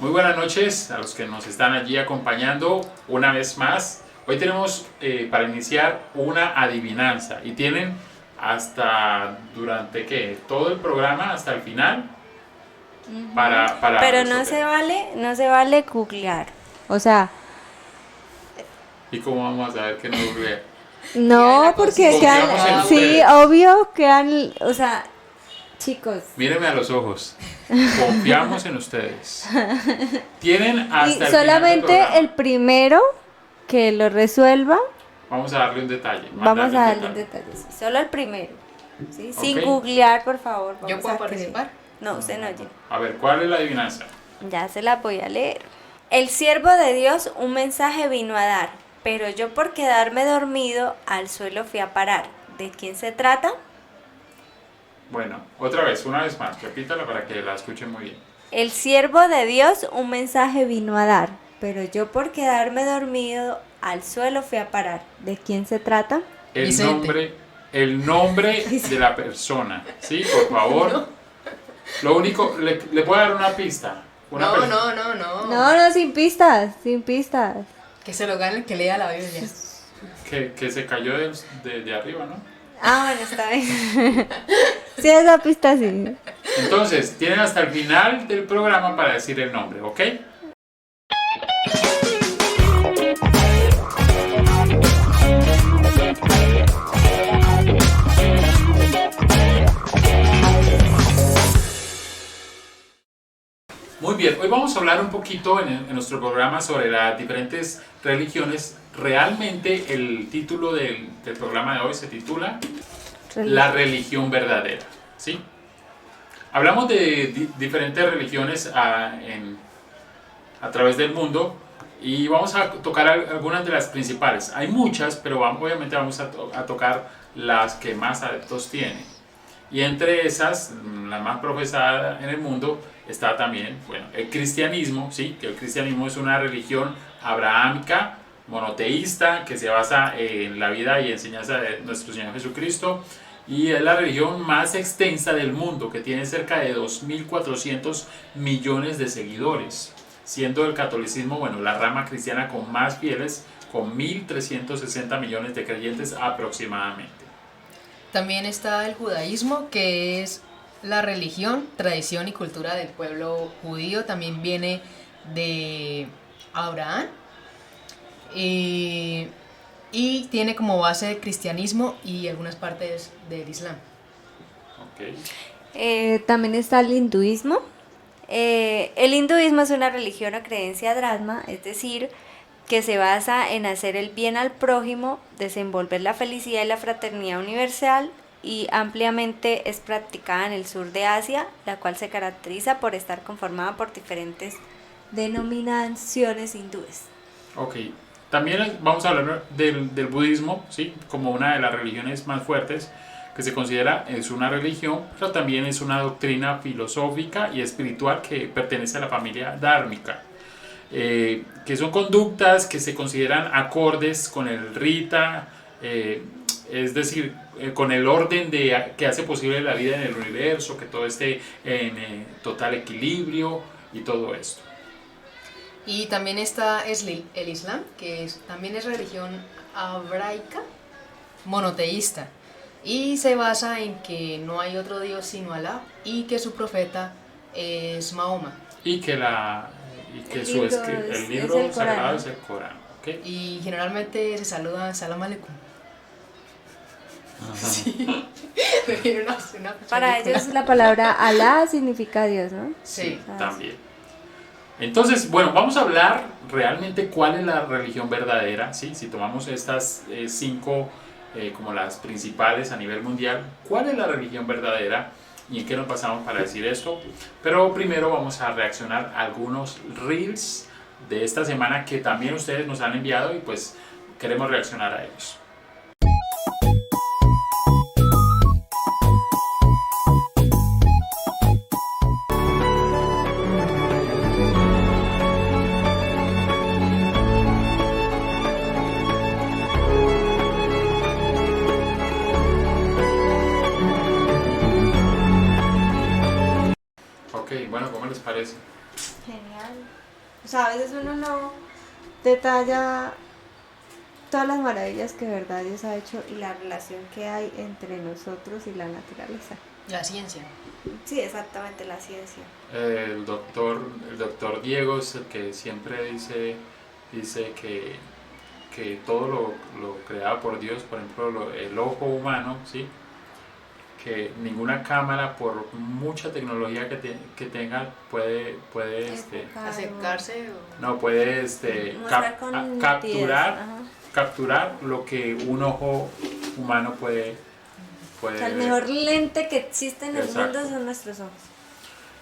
Muy buenas noches a los que nos están allí acompañando una vez más. Hoy tenemos para iniciar una adivinanza y tienen hasta durante ¿qué? Todo el programa hasta el final para Pero no resolver. no se vale googlear. O sea, ¿Y cómo vamos a saber que no googleé? no, porque Confiamos en quedan, sí, ustedes. obvio, quedan, o sea, chicos. Mírenme a los ojos. Confiamos en ustedes. Tienen Y hasta el final del solamente programa. el primero que lo resuelva, Vamos a darle un detalle. vamos Mandarle a un darle un detalle. detalle. Sí, solo el primero. ¿Sí? Sin Ok. googlear, por favor. ¿Yo vamos puedo a creer. participar? No, usted no oye. A ver, ¿cuál es la adivinanza? Ya se la voy a leer. El siervo de Dios un mensaje vino a dar, pero yo por quedarme dormido al suelo fui a parar. ¿De quién se trata? Bueno, otra vez, una vez más, repítala para que la escuchen muy bien. El siervo de Dios un mensaje vino a dar, pero yo por quedarme dormido al suelo fui a parar. ¿De quién se trata? El Vicente. nombre de la persona, ¿sí? Por favor. Lo único, le puedo dar una pista. Una No, persona. no. No, sin pistas, sin pistas. Que se lo gane el que lea la Biblia. Que se cayó de arriba, ¿no? Ah, bueno, está bien. Sí, esa pista sí. Entonces, tienen hasta el final del programa para decir el nombre, ¿ok? Muy bien, hoy vamos a hablar un poquito en nuestro programa sobre las diferentes religiones. Realmente el título del programa de hoy se titula La religión verdadera, ¿sí? Hablamos de diferentes religiones a través del mundo y vamos a tocar algunas de las principales. Hay muchas, pero obviamente vamos a tocar las que más adeptos tienen. Y entre esas, la más profesada en el mundo, está también, bueno, el cristianismo, ¿sí? Que el cristianismo es una religión abrahámica, monoteísta, que se basa en la vida y enseñanza de nuestro Señor Jesucristo, y es la religión más extensa del mundo, que tiene cerca de 2.400 millones de seguidores, siendo el catolicismo, bueno, la rama cristiana con más fieles, con 1.360 millones de creyentes aproximadamente. También está el judaísmo, que es la religión, tradición y cultura del pueblo judío. También viene de Abraham. Y tiene como base el cristianismo y algunas partes del Islam. Okay. También está el hinduismo. El hinduismo es una religión o creencia drasma, es decir, que se basa en hacer el bien al prójimo, desenvolver la felicidad y la fraternidad universal, y ampliamente es practicada en el sur de Asia, la cual se caracteriza por estar conformada por diferentes denominaciones hindúes. Ok, también vamos a hablar del budismo, ¿sí? Como una de las religiones más fuertes, que se considera es una religión, pero también es una doctrina filosófica y espiritual que pertenece a la familia dármica. Que son conductas que se consideran acordes con el rita, es decir, con el orden que hace posible la vida en el universo, que todo esté en total equilibrio y todo esto. Y también está el Islam, que también es religión abraica, monoteísta. Y se basa en que no hay otro Dios sino Alá y que su profeta es Mahoma. Y que el libro el sagrado Corán. es el Corán. ¿Okay? Y generalmente se saluda Salam Aleikum. Sí. Me viene una Para película. ellos la palabra Alá significa Dios, ¿no? Sí. También. Entonces, bueno, vamos a hablar realmente cuál es la religión verdadera, ¿sí? Si tomamos estas 5 como las principales a nivel mundial, ¿cuál es la religión verdadera y en qué nos basamos para decir esto? Pero primero vamos a reaccionar a algunos reels de esta semana que también ustedes nos han enviado y pues queremos reaccionar a ellos. Ok, bueno, ¿cómo les parece? Genial. O sea, a veces uno no detalla todas las maravillas que de verdad Dios ha hecho y la relación que hay entre nosotros y la naturaleza. La ciencia. Sí, exactamente, la ciencia. El doctor Diego es el que siempre dice que todo lo creado por Dios, por ejemplo, el ojo humano, ¿sí? Que ninguna cámara, por mucha tecnología que tenga, puede Acercarse no puede Mostrar con capturar, nitidez, ajá. capturar lo que un ojo humano puede O sea, el mejor lente que existe en el Exacto. mundo son nuestros ojos.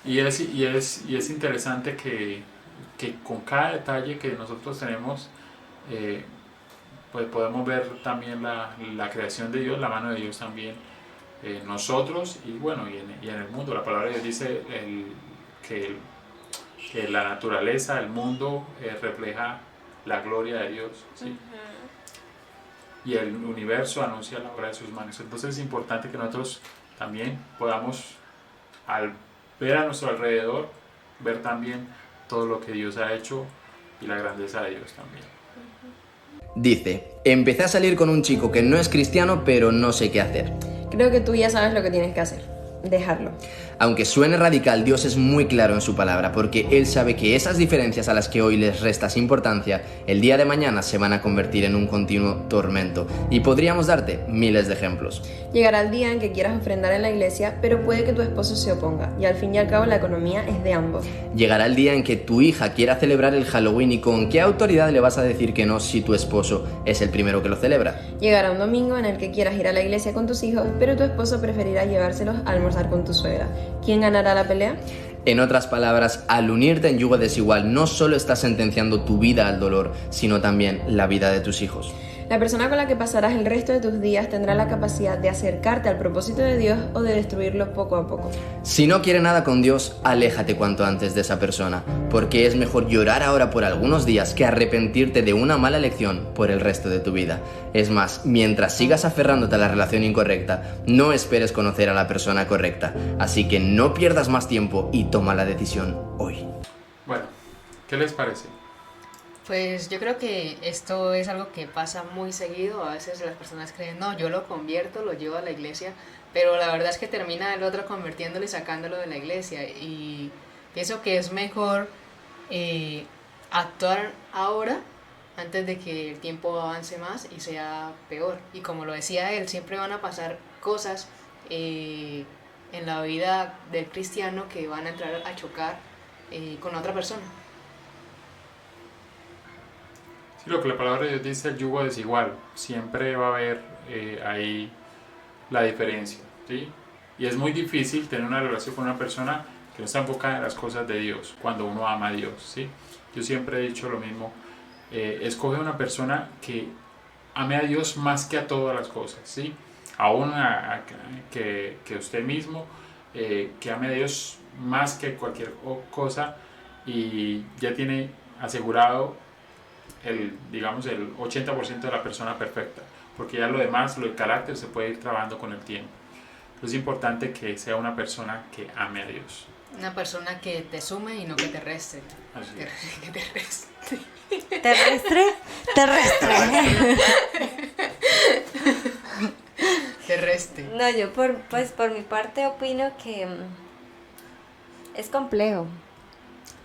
Y es interesante que con cada detalle que nosotros tenemos, pues podemos ver también la creación de Dios, la mano de Dios también, nosotros y bueno, y en el mundo. La palabra de Dios dice que la naturaleza, el mundo, refleja la gloria de Dios, ¿sí? Y el universo anuncia la obra de sus manos. Entonces es importante que nosotros también podamos, al ver a nuestro alrededor, ver también todo lo que Dios ha hecho y la grandeza de Dios también. Dice, empecé a salir con un chico que no es cristiano, pero no sé qué hacer. Creo que tú ya sabes lo que tienes que hacer. Dejarlo. Aunque suene radical, Dios es muy claro en su palabra, porque Él sabe que esas diferencias a las que hoy les restas importancia, el día de mañana se van a convertir en un continuo tormento. Y podríamos darte miles de ejemplos. Llegará el día en que quieras ofrendar en la iglesia, pero puede que tu esposo se oponga, y al fin y al cabo la economía es de ambos. Llegará el día en que tu hija quiera celebrar el Halloween y ¿con qué autoridad le vas a decir que no si tu esposo es el primero que lo celebra? Llegará un domingo en el que quieras ir a la iglesia con tus hijos, pero tu esposo preferirá llevárselos a almorzar con tu suegra. ¿Quién ganará la pelea? En otras palabras, al unirte en yugo desigual, no solo estás sentenciando tu vida al dolor, sino también la vida de tus hijos. La persona con la que pasarás el resto de tus días tendrá la capacidad de acercarte al propósito de Dios o de destruirlo poco a poco. Si no quiere nada con Dios, aléjate cuanto antes de esa persona, porque es mejor llorar ahora por algunos días que arrepentirte de una mala elección por el resto de tu vida. Es más, mientras sigas aferrándote a la relación incorrecta, no esperes conocer a la persona correcta. Así que no pierdas más tiempo y toma la decisión hoy. Bueno, ¿qué les parece? Pues yo creo que esto es algo que pasa muy seguido. A veces las personas creen, no, yo lo convierto, lo llevo a la iglesia, pero la verdad es que termina el otro convirtiéndolo y sacándolo de la iglesia. Y pienso que es mejor actuar ahora antes de que el tiempo avance más y sea peor. Y como lo decía él, siempre van a pasar cosas en la vida del cristiano que van a entrar a chocar con otra persona. Sí, lo que la palabra de Dios dice, el yugo desigual, siempre va a haber ahí la diferencia, ¿sí? Y es muy difícil tener una relación con una persona que no está enfocada en las cosas de Dios, cuando uno ama a Dios, ¿sí? Yo siempre he dicho lo mismo, escoge una persona que ame a Dios más que a todas las cosas, ¿sí? Aún que usted mismo, que ame a Dios más que cualquier cosa y ya tiene asegurado digamos, el 80% de la persona perfecta, porque ya lo demás, lo del carácter, se puede ir trabajando con el tiempo. Entonces es importante que sea una persona que ame a Dios. Una persona que te sume y no que te reste. Así es. Que te reste. ¿Terrestre? Terrestre. Te reste. No, yo por mi parte opino que es complejo.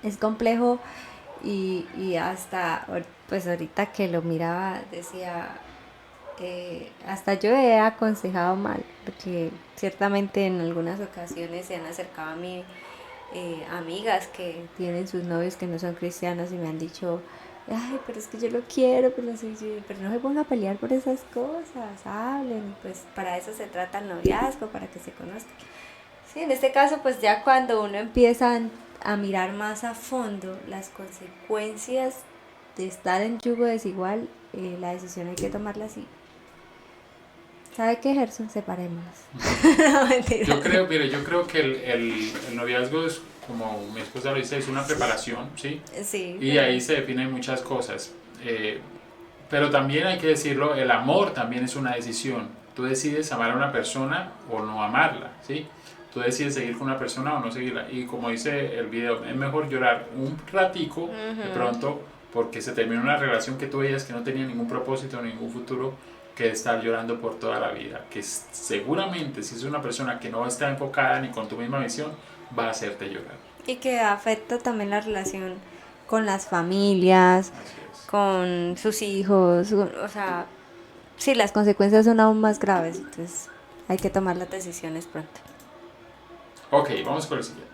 Es complejo y hasta pues ahorita que lo miraba decía, hasta yo he aconsejado mal, porque ciertamente en algunas ocasiones se han acercado a mí amigas que tienen sus novios que no son cristianos y me han dicho, ay, pero es que yo lo quiero, pero no se ponga a pelear por esas cosas, hablen, pues para eso se trata el noviazgo, para que se conozcan. Sí, en este caso pues ya cuando uno empieza a mirar más a fondo las consecuencias de estar en yugo desigual, la decisión hay que tomarla así. ¿Sabe qué, Gerson? Separémonos. No, mentira. Yo creo que el noviazgo es, como mi esposa lo dice, es una preparación, ¿sí? Sí. Y ahí se definen muchas cosas. Pero también hay que decirlo, el amor también es una decisión. Tú decides amar a una persona o no amarla, ¿sí? tú decides seguir con una persona o no seguirla. Y como dice el video, es mejor llorar un ratico de pronto porque se terminó una relación que tú veías que no tenía ningún propósito, ningún futuro, que estar llorando por toda la vida. Que seguramente si es una persona que no está enfocada ni con tu misma visión, va a hacerte llorar. Y que afecta también la relación con las familias, con sus hijos, o sea, sí, las consecuencias son aún más graves, entonces hay que tomar las decisiones pronto. Ok, vamos con el siguiente.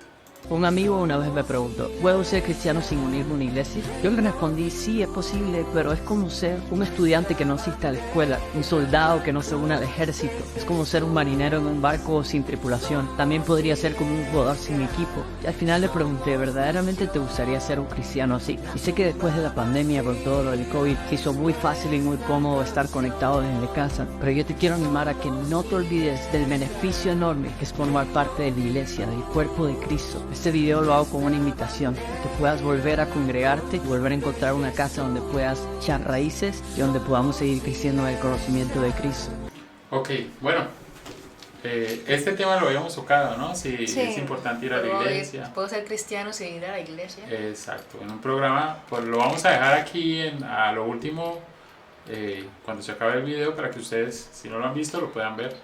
Un amigo una vez me preguntó, ¿puedo ser cristiano sin unirme a una iglesia? Yo le respondí, sí, es posible, pero es como ser un estudiante que no asiste a la escuela, un soldado que no se une al ejército, es como ser un marinero en un barco sin tripulación, también podría ser como un jugador sin equipo. Y al final le pregunté, ¿verdaderamente te gustaría ser un cristiano así? Y sé que después de la pandemia, con todo lo del COVID, se hizo muy fácil y muy cómodo estar conectado desde casa, pero yo te quiero animar a que no te olvides del beneficio enorme que es formar parte de la iglesia, del cuerpo de Cristo. Este video lo hago como una invitación, que puedas volver a congregarte y volver a encontrar una casa donde puedas echar raíces y donde podamos seguir creciendo en el conocimiento de Cristo. Ok, bueno, este tema lo habíamos tocado, ¿no? Si es importante ir a la iglesia. ¿Puedo ser cristiano sin ir a la iglesia? Exacto, en un programa, pues lo vamos a dejar aquí a lo último, cuando se acabe el video, para que ustedes, si no lo han visto, lo puedan ver.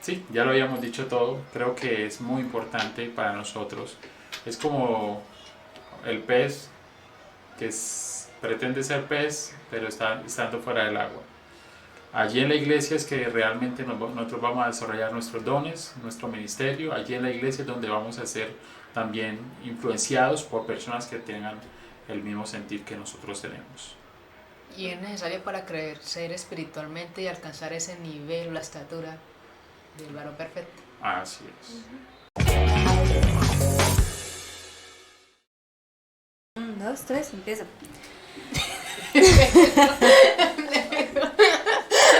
Sí, ya lo habíamos dicho todo, creo que es muy importante para nosotros. Es como el pez que pretende ser pez, pero estando fuera del agua. Allí en la iglesia es que realmente nosotros vamos a desarrollar nuestros dones, nuestro ministerio. Allí en la iglesia es donde vamos a ser también influenciados por personas que tengan el mismo sentir que nosotros tenemos. Y es necesario para crecer espiritualmente y alcanzar ese nivel, la estatura del varón perfecto. Así es. 1, 2, 3, empieza.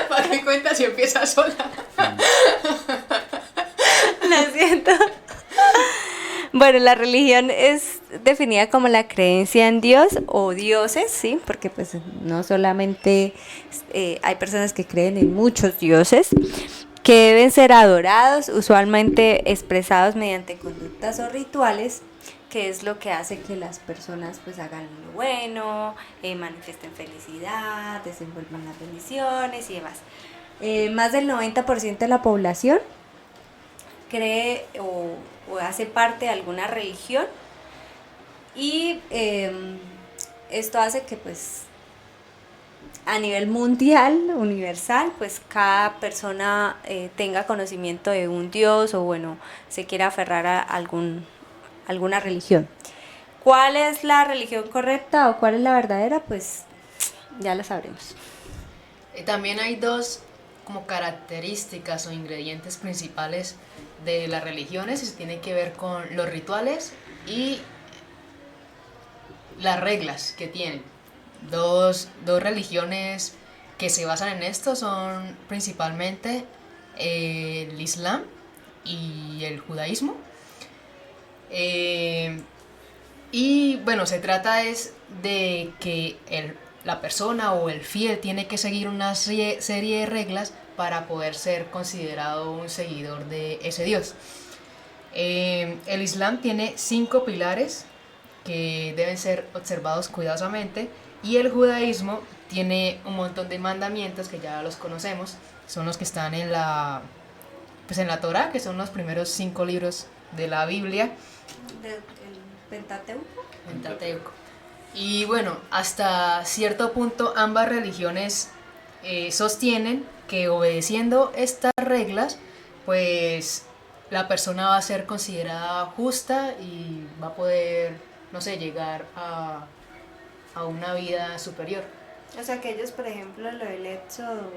¿Para qué cuenta si empieza sola? Lo siento. Bueno, la religión es definida como la creencia en Dios o dioses, ¿sí? Porque pues no solamente hay personas que creen en muchos dioses, que deben ser adorados, usualmente expresados mediante conductas o rituales, que es lo que hace que las personas pues hagan lo bueno, manifiesten felicidad, desenvuelvan las bendiciones y demás. Más del 90% de la población cree o hace parte de alguna religión y esto hace que pues a nivel mundial, universal, pues cada persona tenga conocimiento de un Dios o bueno, se quiera aferrar a alguna religión. ¿Cuál es la religión correcta o cuál es la verdadera? Pues ya lo sabremos. También hay dos como características o ingredientes principales de las religiones y se tiene que ver con los rituales y las reglas que tienen. Dos religiones que se basan en esto son principalmente el Islam y el judaísmo. Y bueno, se trata de que la persona o el fiel tiene que seguir una serie de reglas para poder ser considerado un seguidor de ese Dios. El Islam tiene 5 pilares que deben ser observados cuidadosamente y el judaísmo tiene un montón de mandamientos que ya los conocemos, son los que están en la Torá, que son los primeros 5 libros de la Biblia. ¿El Pentateuco? Pentateuco. Y bueno, hasta cierto punto ambas religiones sostienen que obedeciendo estas reglas, pues la persona va a ser considerada justa y va a poder, no sé, llegar a una vida superior. O sea que ellos, por ejemplo, lo del éxodo,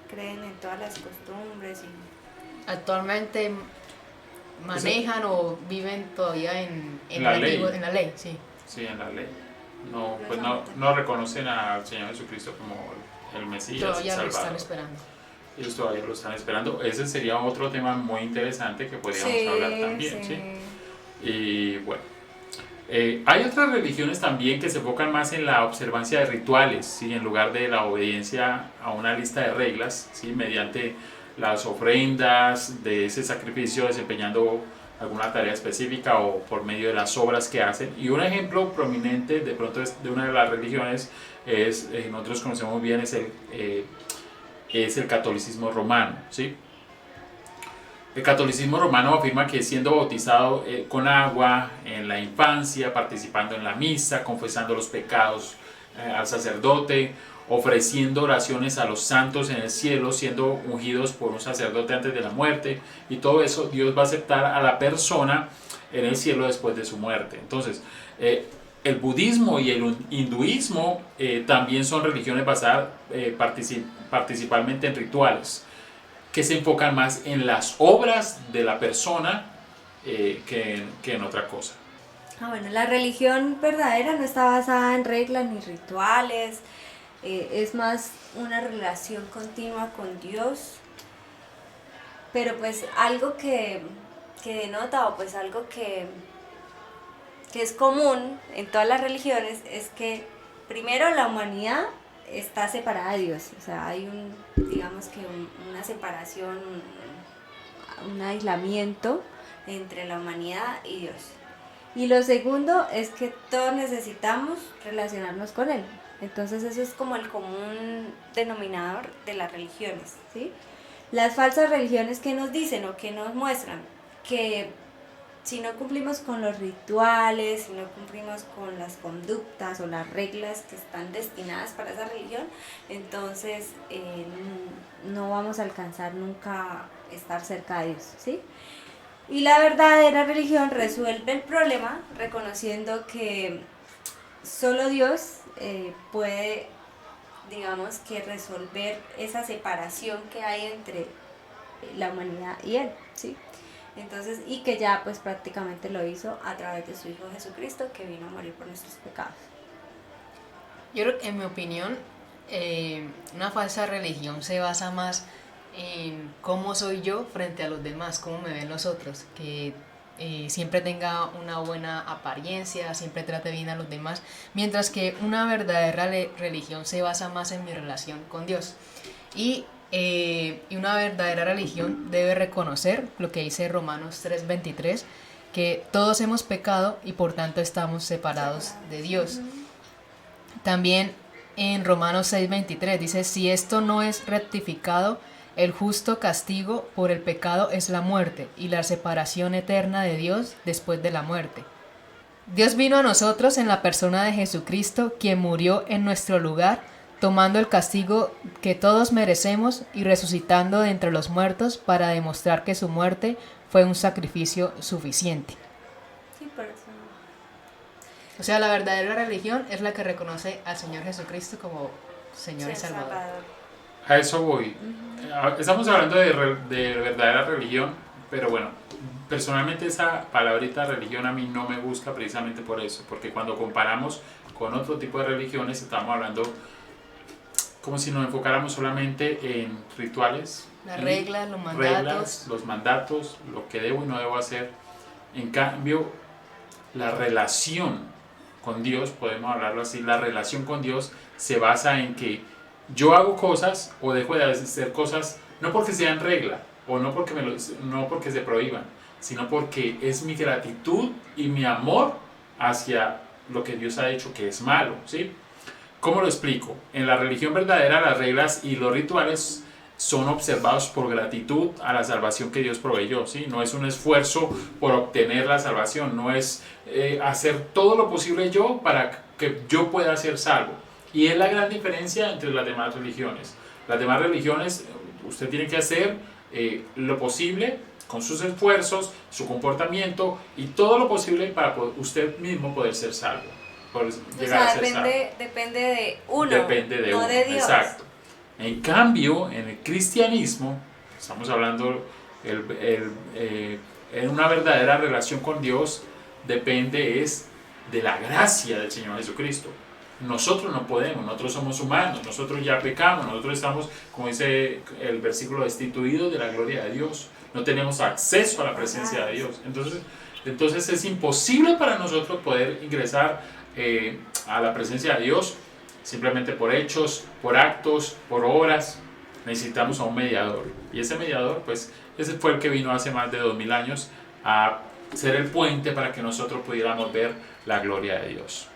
creen en todas las costumbres y... Actualmente manejan o viven todavía en la ley. En la ley, sí. Sí, en la ley. No, pues no reconocen al Señor Jesucristo como el Mesías, Todavía el lo están Salvador. esperando. Ellos todavía lo están esperando. Ese sería otro tema muy interesante que podríamos hablar también, ¿sí? Y bueno, hay otras religiones también que se enfocan más en la observancia de rituales, ¿sí? En lugar de la obediencia a una lista de reglas, ¿sí? Mediante las ofrendas de ese sacrificio desempeñando alguna tarea específica o por medio de las obras que hacen. Y un ejemplo prominente de pronto de una de las religiones es, nosotros conocemos bien, es el catolicismo romano, ¿sí? El catolicismo romano afirma que siendo bautizado con agua en la infancia, participando en la misa, confesando los pecados al sacerdote, ofreciendo oraciones a los santos en el cielo, siendo ungidos por un sacerdote antes de la muerte, y todo eso Dios va a aceptar a la persona en el cielo después de su muerte. Entonces, el budismo y el hinduismo también son religiones basadas principalmente en rituales, que se enfocan más en las obras de la persona que en otra cosa. Bueno, la religión verdadera no está basada en reglas ni rituales, es más una relación continua con Dios, pero pues algo que denota, o pues algo que es común en todas las religiones, es que primero la humanidad está separada de Dios, o sea, hay una separación, un aislamiento entre la humanidad y Dios. Y lo segundo es que todos necesitamos relacionarnos con Él. Entonces eso es como el común denominador de las religiones, ¿sí? Las falsas religiones que nos dicen o que nos muestran que si no cumplimos con los rituales, si no cumplimos con las conductas o las reglas que están destinadas para esa religión, entonces no vamos a alcanzar nunca estar cerca de Dios, ¿sí? Y la verdadera religión resuelve el problema reconociendo que solo Dios puede, digamos, que resolver esa separación que hay entre la humanidad y Él, ¿sí? Entonces, y que ya pues prácticamente lo hizo a través de su Hijo Jesucristo, que vino a morir por nuestros pecados. Yo creo que, en mi opinión, una falsa religión se basa más en cómo soy yo frente a los demás, cómo me ven los otros, que siempre tenga una buena apariencia, siempre trate bien a los demás, mientras que una verdadera religión se basa más en mi relación con Dios. Y una verdadera religión debe reconocer lo que dice Romanos 3:23, que todos hemos pecado y por tanto estamos separados de Dios. También en Romanos 6:23 dice: si esto no es rectificado, el justo castigo por el pecado es la muerte y la separación eterna de Dios después de la muerte. Dios vino a nosotros en la persona de Jesucristo, quien murió en nuestro lugar, tomando el castigo que todos merecemos y resucitando de entre los muertos para demostrar que su muerte fue un sacrificio suficiente. Sí, por eso. O sea, la verdadera religión es la que reconoce al Señor Jesucristo como Señor y Salvador. A eso voy. Estamos hablando de verdadera religión, pero bueno, personalmente esa palabrita religión a mí no me gusta precisamente por eso, porque cuando comparamos con otro tipo de religiones estamos hablando como si nos enfocáramos solamente en rituales, las reglas, los mandatos, lo que debo y no debo hacer. En cambio, la relación con Dios, podemos hablarlo así, la relación con Dios se basa en que yo hago cosas o dejo de hacer cosas no porque sean regla o no porque se prohíban, sino porque es mi gratitud y mi amor hacia lo que Dios ha hecho que es malo, ¿sí? ¿Cómo lo explico? En la religión verdadera las reglas y los rituales son observados por gratitud a la salvación que Dios proveyó, ¿sí? No es un esfuerzo por obtener la salvación, no es hacer todo lo posible yo para que yo pueda ser salvo. Y es la gran diferencia entre las demás religiones. Las demás religiones, usted tiene que hacer lo posible con sus esfuerzos, su comportamiento y todo lo posible para usted mismo poder ser salvo. Llegar a ser salvo. Depende de uno, no de Dios. Exacto. En cambio, en el cristianismo, estamos hablando en una verdadera relación con Dios, depende es de la gracia del Señor Jesucristo. Nosotros no podemos, nosotros somos humanos, nosotros ya pecamos, nosotros estamos, como dice el versículo, destituidos de la gloria de Dios, no tenemos acceso a la presencia de Dios. Entonces es imposible para nosotros poder ingresar a la presencia de Dios simplemente por hechos, por actos, por obras. necesitamos a un mediador. Y ese mediador, pues, ese fue el que vino hace más de 2000 años a ser el puente para que nosotros pudiéramos ver la gloria de Dios.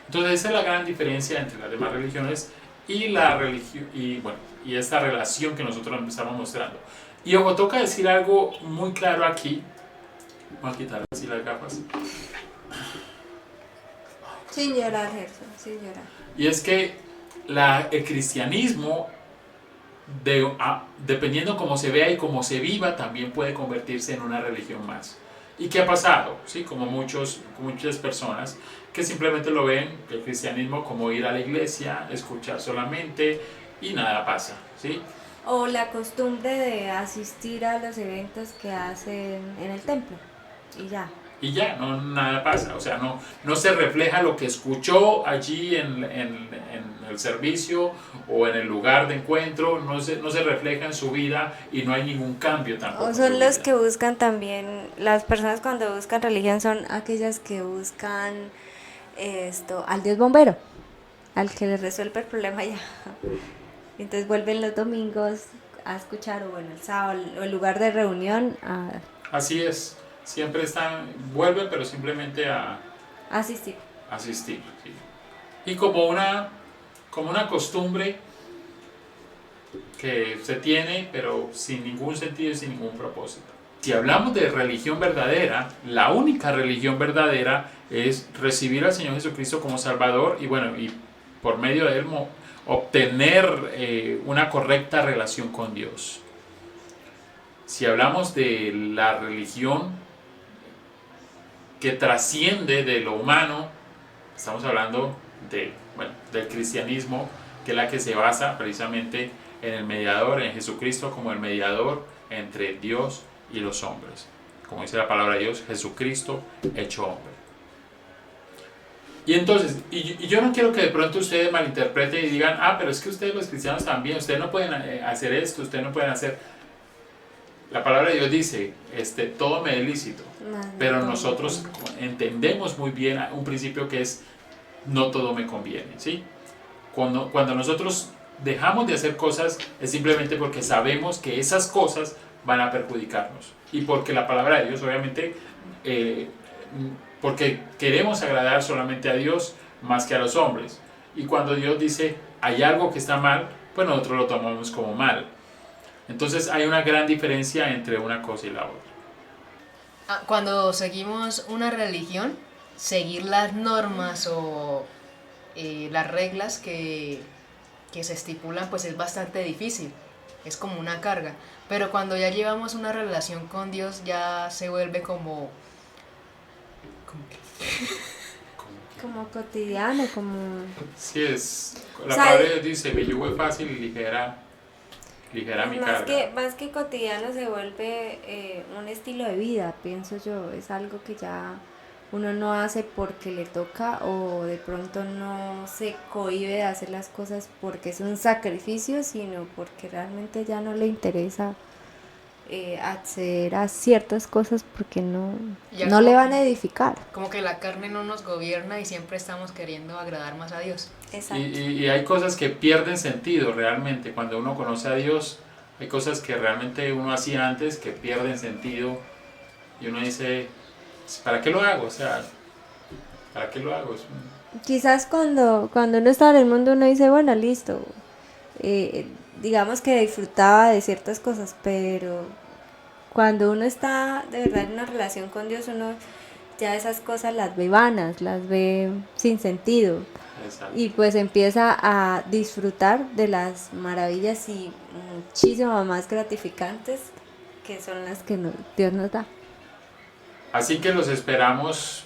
Entonces esa es la gran diferencia entre las demás religiones y la religión y esta relación que nosotros estamos mostrando. Y os toca decir algo muy claro aquí. Vamos a quitar así las gafas. Sin llorar, Gerson, sin llorar. Y es que el cristianismo, dependiendo cómo se vea y cómo se viva, también puede convertirse en una religión más. ¿Y qué ha pasado? ¿Sí? Como muchas personas que simplemente lo ven, el cristianismo, como ir a la iglesia, escuchar solamente y nada pasa. ¿Sí? O la costumbre de asistir a los eventos que hacen en el templo y ya. Y ya, no, nada pasa, o sea, no se refleja lo que escuchó allí en el servicio o en el lugar de encuentro, no se refleja en su vida y no hay ningún cambio tampoco. O son los que buscan también, las personas cuando buscan religión son aquellas que buscan al Dios bombero, al que les resuelve el problema ya. Entonces vuelven los domingos a escuchar, o bueno, el sábado, o el lugar de reunión a... Así es. Siempre vuelven, pero simplemente a asistir. Sí. Y como una costumbre que se tiene, pero sin ningún sentido y sin ningún propósito. Si hablamos de religión verdadera, la única religión verdadera es recibir al Señor Jesucristo como Salvador y por medio de Él obtener una correcta relación con Dios. Si hablamos de la religión que trasciende de lo humano, estamos hablando del cristianismo, que es la que se basa precisamente en el mediador, en Jesucristo como el mediador entre Dios y los hombres. Como dice la palabra de Dios, Jesucristo hecho hombre. Y entonces, y yo no quiero que de pronto ustedes malinterpreten y digan, pero es que ustedes los cristianos también, ustedes no pueden hacer esto, ustedes no pueden hacer... La palabra de Dios dice, todo me es lícito, pero nosotros entendemos muy bien un principio que es, no todo me conviene, ¿sí? Cuando nosotros dejamos de hacer cosas es simplemente porque sabemos que esas cosas van a perjudicarnos y porque la palabra de Dios obviamente, porque queremos agradar solamente a Dios más que a los hombres, y cuando Dios dice, hay algo que está mal, pues nosotros lo tomamos como mal. Entonces hay una gran diferencia entre una cosa y la otra. Cuando seguimos una religión, seguir las normas o las reglas que se estipulan, pues es bastante difícil, es como una carga. Pero cuando ya llevamos una relación con Dios, ya se vuelve como cotidiano, como... Sí, la palabra de Dios dice, mi yugo es fácil y ligera mi carga. Más que cotidiano se vuelve un estilo de vida, pienso yo. Es algo que ya uno no hace porque le toca, o de pronto no se cohíbe de hacer las cosas porque es un sacrificio, sino porque realmente ya no le interesa acceder a ciertas cosas porque no le van a edificar. Como que la carne no nos gobierna y siempre estamos queriendo agradar más a Dios. Exacto. Y hay cosas que pierden sentido realmente. Cuando uno conoce a Dios, hay cosas que realmente uno hacía antes que pierden sentido y uno dice, ¿para qué lo hago? O sea, ¿para qué lo hago? Quizás cuando uno está en el mundo uno dice, bueno, listo, digamos que disfrutaba de ciertas cosas, pero cuando uno está de verdad en una relación con Dios, uno ya esas cosas las ve vanas, las ve sin sentido. Exacto. Y pues empieza a disfrutar de las maravillas y muchísimo más gratificantes que son las que Dios nos da. Así que los esperamos,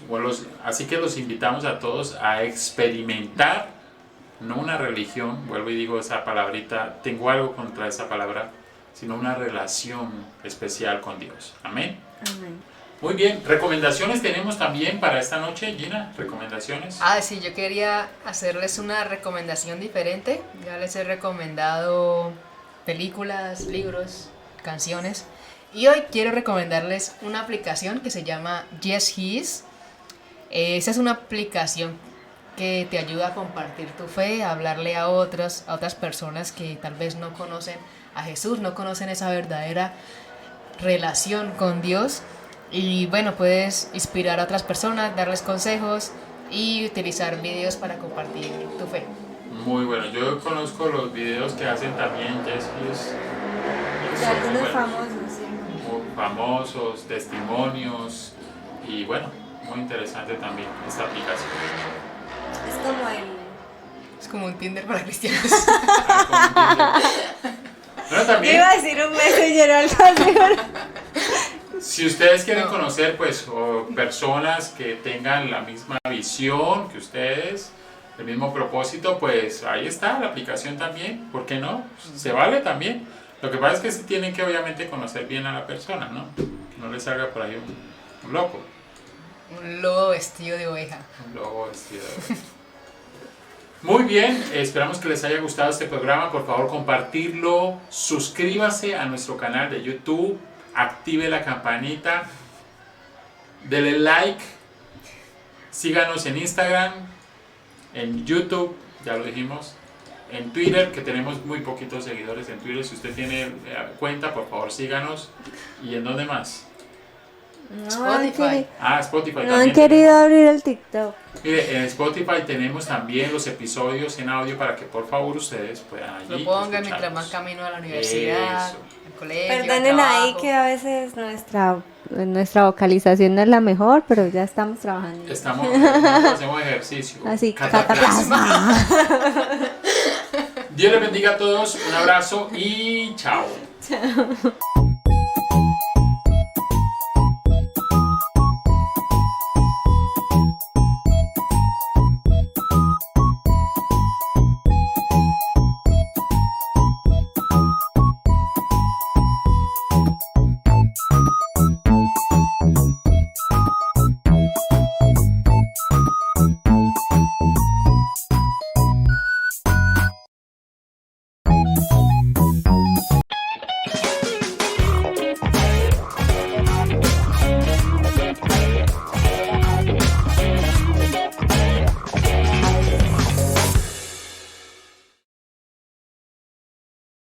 así que los invitamos a todos a experimentar, no una religión, vuelvo y digo esa palabrita, tengo algo contra esa palabra, sino una relación especial con Dios. Amén. Amén. Muy bien, recomendaciones tenemos también para esta noche, Gina, recomendaciones. Sí, yo quería hacerles una recomendación diferente. Ya les he recomendado películas, libros, canciones. Y hoy quiero recomendarles una aplicación que se llama Yes He Is. Esa es una aplicación que te ayuda a compartir tu fe, a hablarle a otras personas que tal vez no conocen a Jesús, no conocen esa verdadera relación con Dios. Y bueno, puedes inspirar a otras personas, darles consejos y utilizar videos para compartir tu fe. Muy bueno, yo conozco los videos que hacen también Jessie, De algunos famosos, sí. muy famosos, testimonios, y bueno, muy interesante también esta aplicación. Es como el... Es como un Tinder para cristianos. Bueno, Yo también, iba a decir un Messenger o algo así, pero... si ustedes quieren No. conocer pues o personas que tengan la misma visión que ustedes, el mismo propósito, pues ahí está la aplicación también, ¿por qué no? Se vale también. Lo que pasa es que sí tienen que obviamente conocer bien a la persona, ¿no? Que no le salga por ahí un loco, Un lobo vestido de oveja. un lobo vestido de oveja. Muy bien, esperamos que les haya gustado este programa. Por favor, compartirlo, suscríbase a nuestro canal de YouTube, active la campanita, dele like, síganos en Instagram, en YouTube, ya lo dijimos, en Twitter, que tenemos muy poquitos seguidores en Twitter. Si usted tiene cuenta, por favor síganos. ¿Y en dónde más? Spotify. Spotify No han también. querido abrir el TikTok. Mire, en Spotify tenemos también los episodios en audio para que por favor ustedes puedan allí Lo pongan mientras escucharlos. van camino a la universidad, Eso. al colegio, al Perdonen ahí trabajo. que a veces nuestra vocalización no es la mejor, pero ya estamos trabajando. Hacemos ejercicio. Así, Cataplasma. Dios les bendiga a todos, un abrazo y chao.